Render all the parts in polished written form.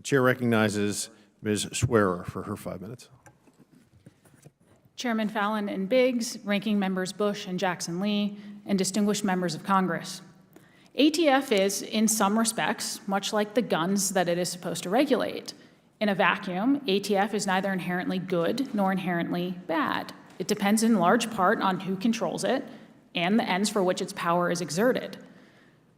Chair recognizes Ms. Swearer for her 5 minutes. Chairman Fallon and Biggs, Ranking Members Bush and Jackson Lee, and distinguished members of Congress. ATF is, in some respects, much like the guns that it is supposed to regulate. In a vacuum, ATF is neither inherently good nor inherently bad. It depends in large part on who controls it and the ends for which its power is exerted.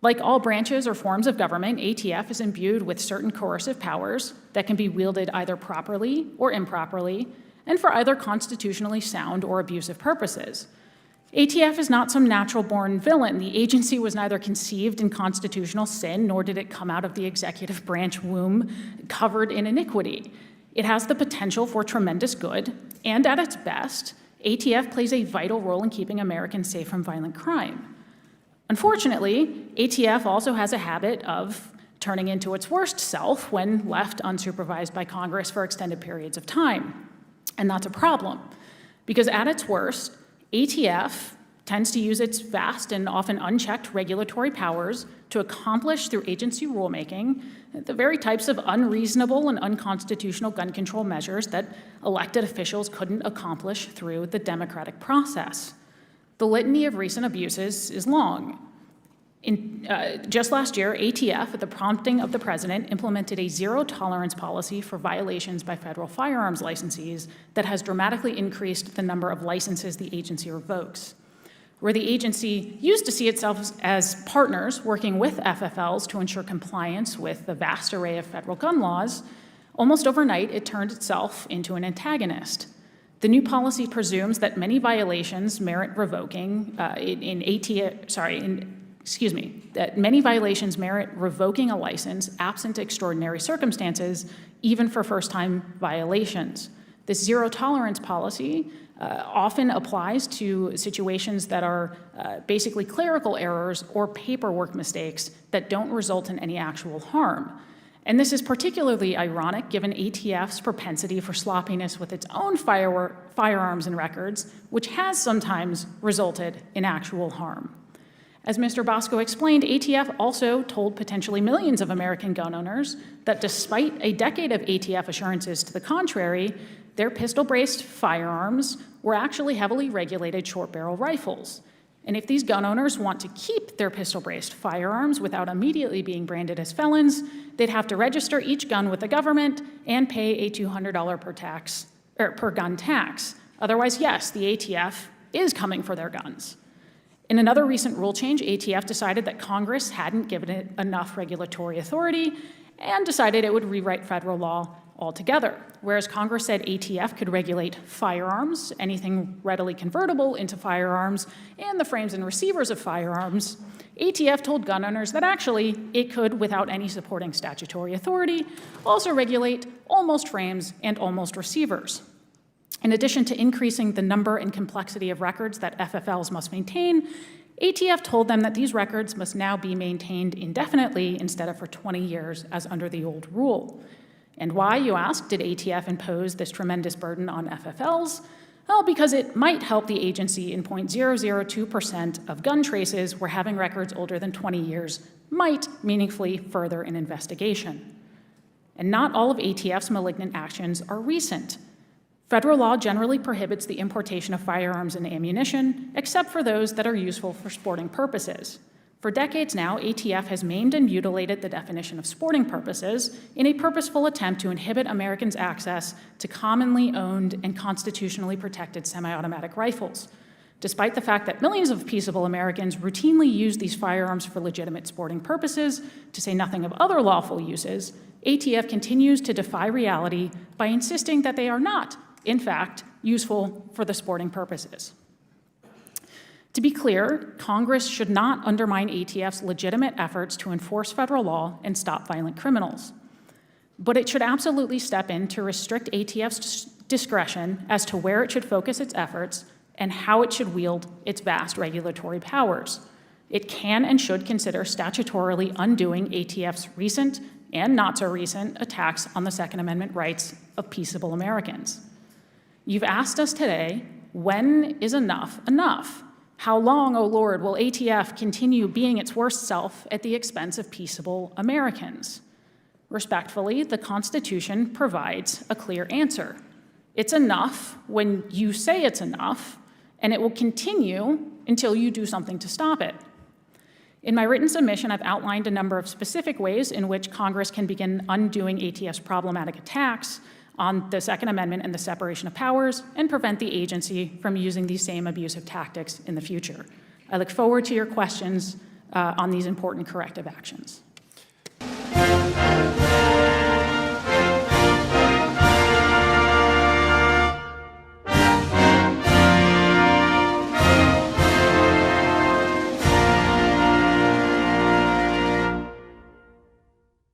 Like all branches or forms of government, ATF is imbued with certain coercive powers that can be wielded either properly or improperly, and for either constitutionally sound or abusive purposes. ATF is not some natural-born villain. The agency was neither conceived in constitutional sin, nor did it come out of the executive branch womb covered in iniquity. It has the potential for tremendous good, and at its best, ATF plays a vital role in keeping Americans safe from violent crime. Unfortunately, ATF also has a habit of turning into its worst self when left unsupervised by Congress for extended periods of time. And that's a problem, because at its worst, ATF tends to use its vast and often unchecked regulatory powers to accomplish through agency rulemaking the very types of unreasonable and unconstitutional gun control measures that elected officials couldn't accomplish through the process. The litany of recent abuses is long. Just last year, ATF, at the prompting of the president, implemented a zero-tolerance policy for violations by federal firearms licensees that has dramatically increased the number of licenses the agency revokes. Where the agency used to see itself as partners working with FFLs to ensure compliance with the vast array of federal gun laws, almost overnight it turned itself into an antagonist. The new policy presumes that many violations merit revoking that many violations merit revoking a license absent extraordinary circumstances, even for first-time violations. This zero-tolerance policy often applies to situations that are basically clerical errors or paperwork mistakes that don't result in any actual harm. And this is particularly ironic given ATF's propensity for sloppiness with its own firearms and records, which has sometimes resulted in actual harm. As Mr. Bosco explained, ATF also told potentially millions of American gun owners that despite a decade of ATF assurances to the contrary, their pistol-braced firearms were actually heavily regulated short-barrel rifles. And if these gun owners want to keep their pistol-braced firearms without immediately being branded as felons, they'd have to register each gun with the government and pay a $200 per gun tax. Otherwise, yes, the ATF is coming for their guns. In another recent rule change, ATF decided that Congress hadn't given it enough regulatory authority and decided it would rewrite federal law altogether. Whereas Congress said ATF could regulate firearms, anything readily convertible into firearms, and the frames and receivers of firearms, ATF told gun owners that actually it could, without any supporting statutory authority, also regulate almost frames and almost receivers. In addition to increasing the number and complexity of records that FFLs must maintain, ATF told them that these records must now be maintained indefinitely instead of for 20 years as under the old rule. And why, you ask, did ATF impose this tremendous burden on FFLs? Well, because it might help the agency in 0.002% of gun traces where having records older than 20 years might meaningfully further an investigation. And not all of ATF's malignant actions are recent. Federal law generally prohibits the importation of firearms and ammunition, except for those that are useful for sporting purposes. For decades now, ATF has maimed and mutilated the definition of sporting purposes in a purposeful attempt to inhibit Americans' access to commonly owned and constitutionally protected semi-automatic rifles. Despite the fact that millions of peaceable Americans routinely use these firearms for legitimate sporting purposes, to say nothing of other lawful uses, ATF continues to defy reality by insisting that they are not, in fact, useful for the sporting purposes. To be clear, Congress should not undermine ATF's legitimate efforts to enforce federal law and stop violent criminals. But it should absolutely step in to restrict ATF's discretion as to where it should focus its efforts and how it should wield its vast regulatory powers. It can and should consider statutorily undoing ATF's recent and not so recent attacks on the Second Amendment rights of peaceable Americans. You've asked us today, when is enough enough? How long, O Lord, will ATF continue being its worst self at the expense of peaceable Americans? Respectfully, the Constitution provides a clear answer. It's enough when you say it's enough, and it will continue until you do something to stop it. In my written submission, I've outlined a number of specific ways in which Congress can begin undoing ATF's problematic attacks on the Second Amendment and the separation of powers and prevent the agency from using these same abusive tactics in the future. I look forward to your questions on these important corrective actions.